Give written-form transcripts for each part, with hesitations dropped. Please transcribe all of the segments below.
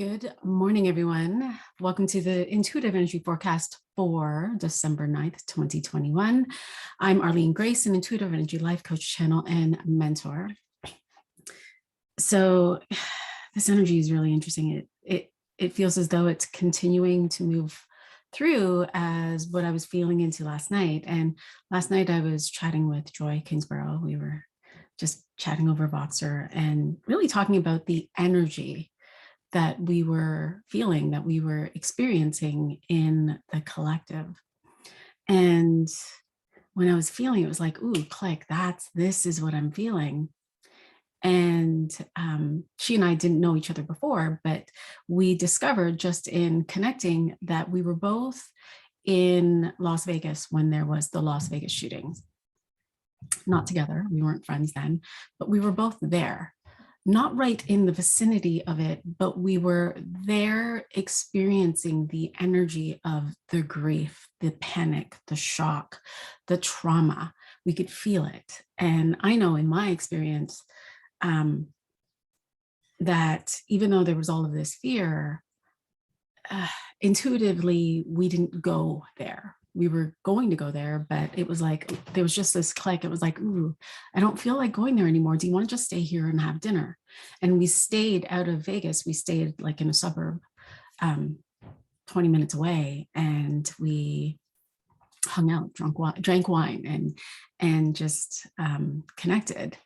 Good morning, everyone. Welcome to the Intuitive Energy Forecast for December 9th, 2021. I'm Arlene Grace, an Intuitive Energy Life Coach channel and mentor. So this energy is really interesting. It feels as though it's continuing to move through as what I was feeling into last night. And last night I was chatting with Joy Kingsborough. We were just chatting over Voxer and really talking about the energy that we were feeling, that we were experiencing in the collective. And when I was feeling, it was like, ooh, click, this is what I'm feeling. And she and I didn't know each other before, but we discovered just in connecting that we were both in Las Vegas when there was the Las Vegas shootings. Not together, we weren't friends then, but we were both there. Not right in the vicinity of it, but we were there experiencing the energy of the grief, the panic, the shock, the trauma. We could feel it. And I know in my experience that even though there was all of this fear, intuitively, we didn't go there. We were going to go there, but it was like, there was just this click. It was like, ooh, I don't feel like going there anymore. Do you want to just stay here and have dinner? And we stayed out of Vegas. We stayed like in a suburb, 20 minutes away, and we hung out, drank wine and just connected.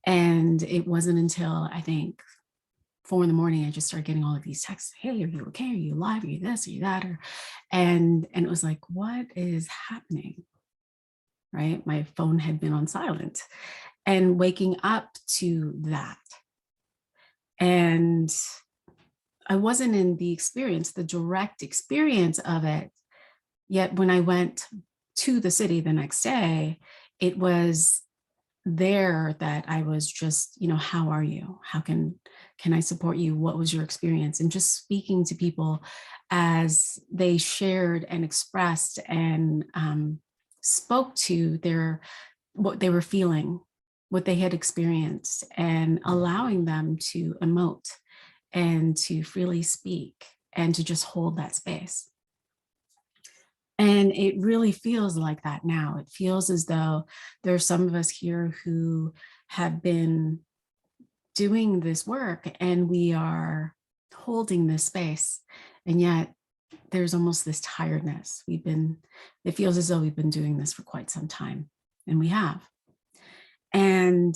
And it wasn't until I think 4 a.m, I just started getting all of these texts. Hey, are you okay? Are you alive? Are you this? Are you that? And it was like, what is happening? Right? My phone had been on silent, and waking up to that. And I wasn't in the experience, the direct experience of it. Yet when I went to the city the next day, it was there that I was just, how are you? How can I support you? What was your experience? And just speaking to people as they shared and expressed and spoke to what they were feeling, what they had experienced, and allowing them to emote and to freely speak and to just hold that space. And it really feels like that now. It feels as though there's some of us here who have been doing this work and we are holding this space. And yet there's almost this tiredness. It feels as though we've been doing this for quite some time, and we have. And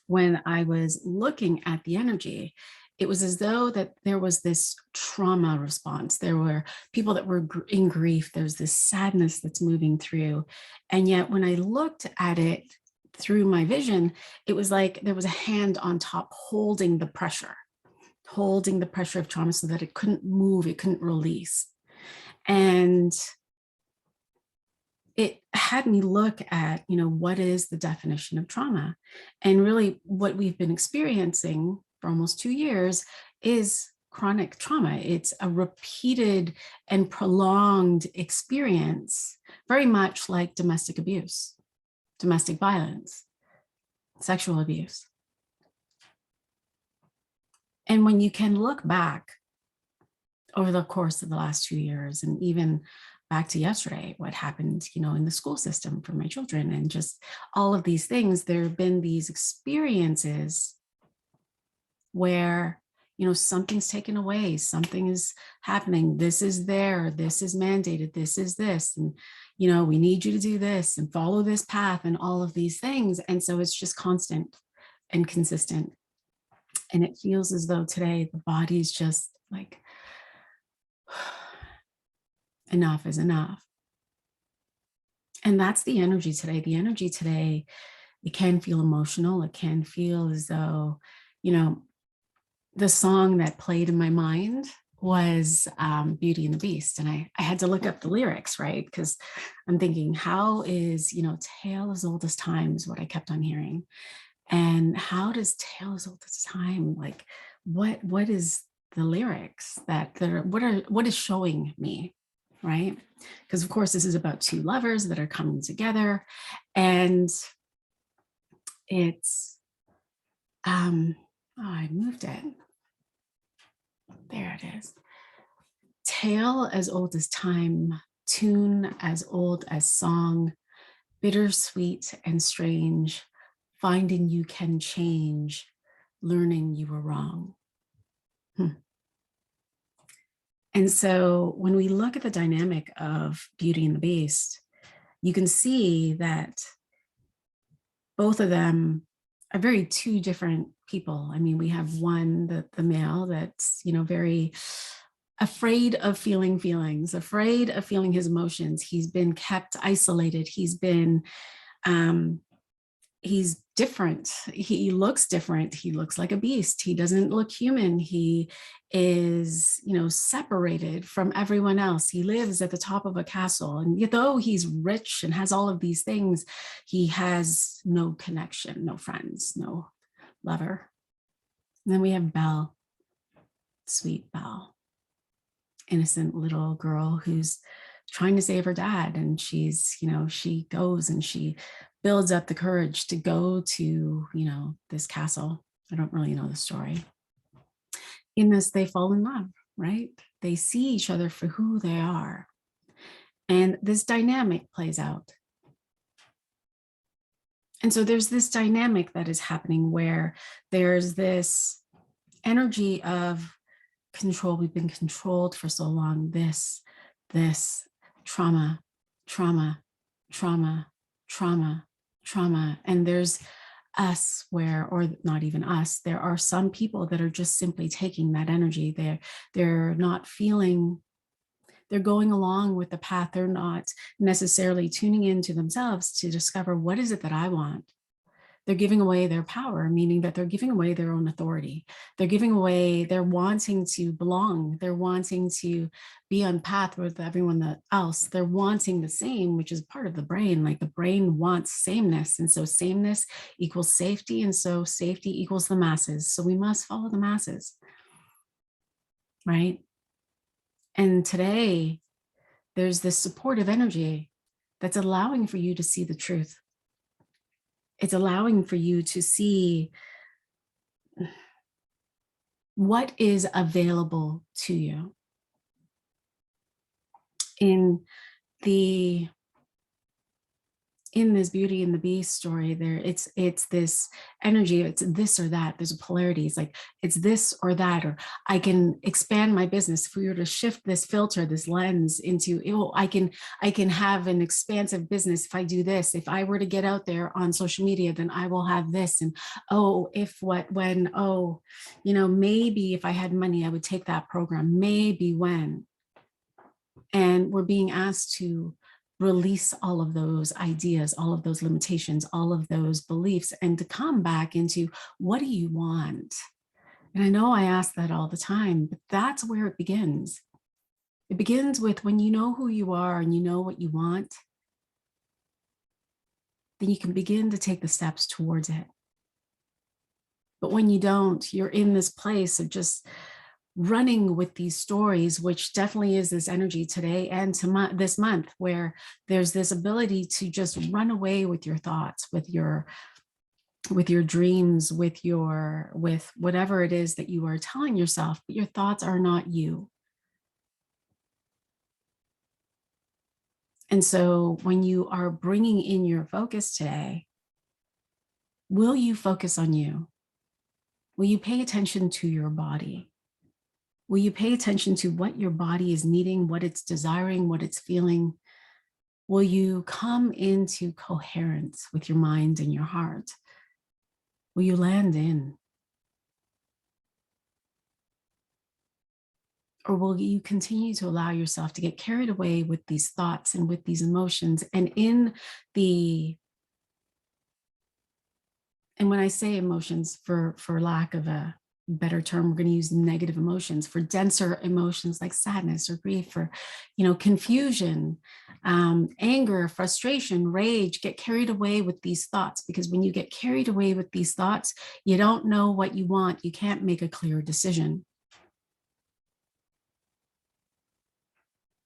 when I was looking at the energy, it was as though that there was this trauma response. There were people that were in grief. There's this sadness that's moving through. And yet when I looked at it through my vision, it was like there was a hand on top holding the pressure of trauma so that it couldn't move, it couldn't release. And it had me look at, what is the definition of trauma? And really what we've been experiencing for almost 2 years is chronic trauma. It's a repeated and prolonged experience, very much like domestic abuse, domestic violence, sexual abuse. And when you can look back over the course of the last 2 years, and even back to yesterday, what happened, in the school system for my children, and just all of these things, there have been these experiences where, something's taken away, something is happening, this is there, this is mandated, this is this, and, we need you to do this and follow this path and all of these things. And so it's just constant and consistent. And it feels as though today the body's just like, enough is enough. And that's the energy today. The energy today, it can feel emotional. It can feel as though, the song that played in my mind was Beauty and the Beast. And I had to look up the lyrics, right? Because I'm thinking, how is, tale as old as time is what I kept on hearing. And how does tale as old as time, like, what is the lyrics what is showing me, right? Because of course this is about two lovers that are coming together, and it's I moved it. There it is. Tale as old as time, tune as old as song, bittersweet and strange, finding you can change, learning you were wrong. And so when we look at the dynamic of Beauty and the Beast, you can see that both of them are very two different people. I mean, we have one, the male, that's, very afraid of feeling feelings, afraid of feeling his emotions. He's been kept isolated. He's different. He looks different. He looks like a beast. He doesn't look human. He is, separated from everyone else. He lives at the top of a castle. And though he's rich and has all of these things, he has no connection, no friends, no lover. And then we have Belle, sweet Belle, innocent little girl who's trying to save her dad. And she's, she goes and she builds up the courage to go to, this castle. I don't really know the story. In this, they fall in love, right? They see each other for who they are. And this dynamic plays out. And so there's this dynamic that is happening where there's this energy of control. We've been controlled for so long. This trauma, trauma, trauma, trauma, trauma. And there's us where, or not even us, there are some people that are just simply taking that energy. They're not feeling, they're going along with the path. They're not necessarily tuning into themselves to discover, what is it that I want? They're giving away their power, meaning that they're giving away their own authority. They're giving away, they're wanting to belong. They're wanting to be on path with everyone else. They're wanting the same, which is part of the brain. Like the brain wants sameness. And so sameness equals safety. And so safety equals the masses. So we must follow the masses, right? And today there's this supportive energy that's allowing for you to see the truth. It's allowing for you to see what is available to you. In this Beauty and the Beast story, there it's this energy, it's this or that. There's a polarity. It's like it's this or that, or I can expand my business. If we were to shift this filter, this lens into, I can have an expansive business if I do this. If I were to get out there on social media, then I will have this. And maybe if I had money, I would take that program. Maybe when. And we're being asked to release all of those ideas, all of those limitations, all of those beliefs, and to come back into, what do you want? And I know I ask that all the time, but that's where it begins. It begins with when you know who you are and you know what you want, then you can begin to take the steps towards it. But when you don't, you're in this place of just running with these stories, which definitely is this energy today and this month, where there's this ability to just run away with your thoughts, with your dreams, with whatever it is that you are telling yourself, but your thoughts are not you. And so when you are bringing in your focus today, will you focus on you? Will you pay attention to your body? Will you pay attention to what your body is needing, what it's desiring, what it's feeling? Will you come into coherence with your mind and your heart? Will you land in? Or will you continue to allow yourself to get carried away with these thoughts and with these emotions? And when I say emotions, for lack of a better term, we're going to use negative emotions. For denser emotions like sadness or grief, or confusion, anger, frustration, rage, get carried away with these thoughts. Because when you get carried away with these thoughts, you don't know what you want. You can't make a clear decision.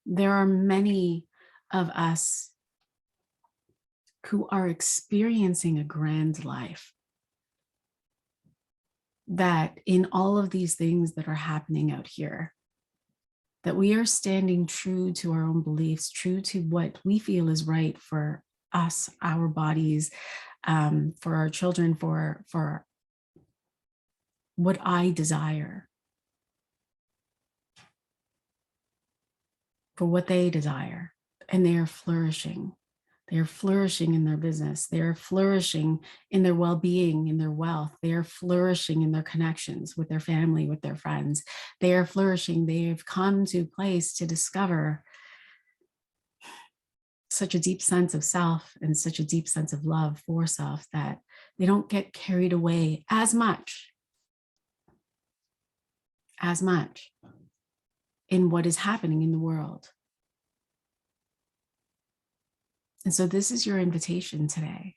There are many of us who are experiencing a grand life. that in all of these things that are happening out here, that we are standing true to our own beliefs, true to what we feel is right for us, our bodies, for our children, for what I desire, for what they desire, and they are flourishing. They are flourishing in their business. They are flourishing in their well-being, in their wealth. They are flourishing in their connections with their family, with their friends. They are flourishing. They have come to a place to discover such a deep sense of self and such a deep sense of love for self that they don't get carried away as much in what is happening in the world. And so this is your invitation today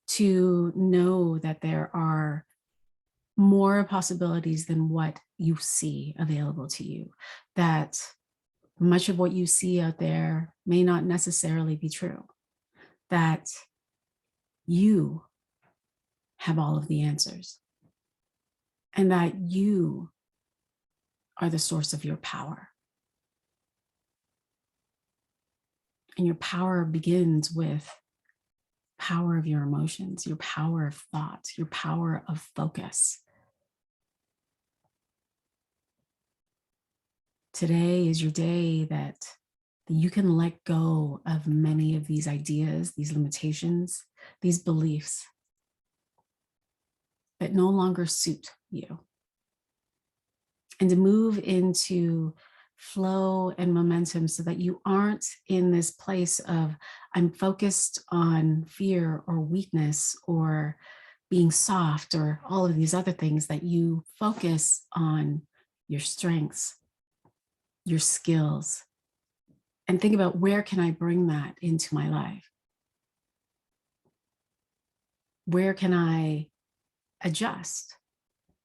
to know that there are more possibilities than what you see available to you, that much of what you see out there may not necessarily be true, that you have all of the answers, and that you are the source of your power. And your power begins with power of your emotions, your power of thought, your power of focus. Today is your day that you can let go of many of these ideas, these limitations, these beliefs that no longer suit you, and to move into flow and momentum so that you aren't in this place of, I'm focused on fear or weakness or being soft or all of these other things, that you focus on your strengths, your skills, and think about, where can I bring that into my life? Where can I adjust?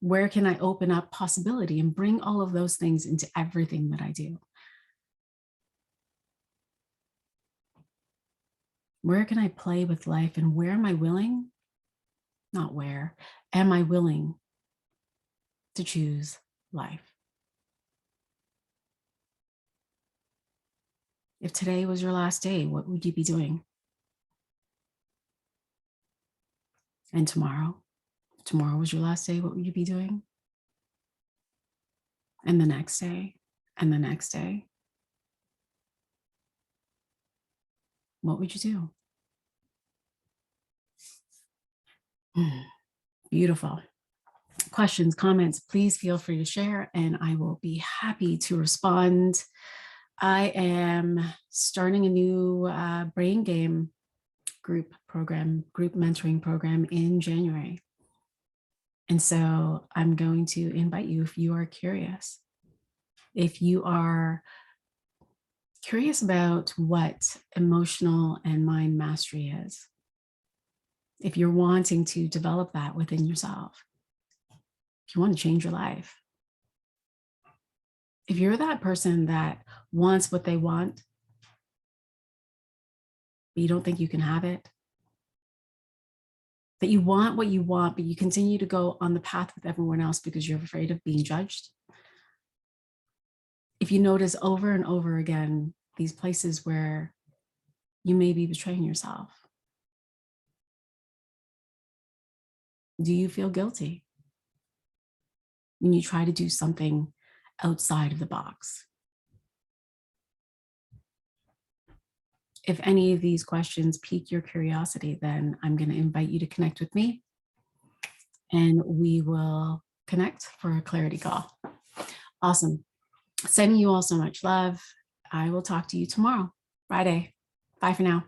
Where can I open up possibility and bring all of those things into everything that I do? Where can I play with life, and where am I willing? Not where, am I willing to choose life? If today was your last day, what would you be doing? And tomorrow? If tomorrow was your last day, what would you be doing? And the next day, and the next day? What would you do? Beautiful. Questions, comments, please feel free to share, and I will be happy to respond. I am starting a new brain game group mentoring program in January. And so I'm going to invite you, if you are curious, if you are curious about what emotional and mind mastery is, if you're wanting to develop that within yourself, if you want to change your life, if you're that person that wants what they want, but you don't think you can have it, that you want what you want, but you continue to go on the path with everyone else because you're afraid of being judged. If you notice over and over again, these places where you may be betraying yourself, do you feel guilty when you try to do something outside of the box? If any of these questions pique your curiosity, then I'm going to invite you to connect with me, and we will connect for a clarity call. Awesome. Sending you all so much love. I will talk to you tomorrow, Friday. Bye for now.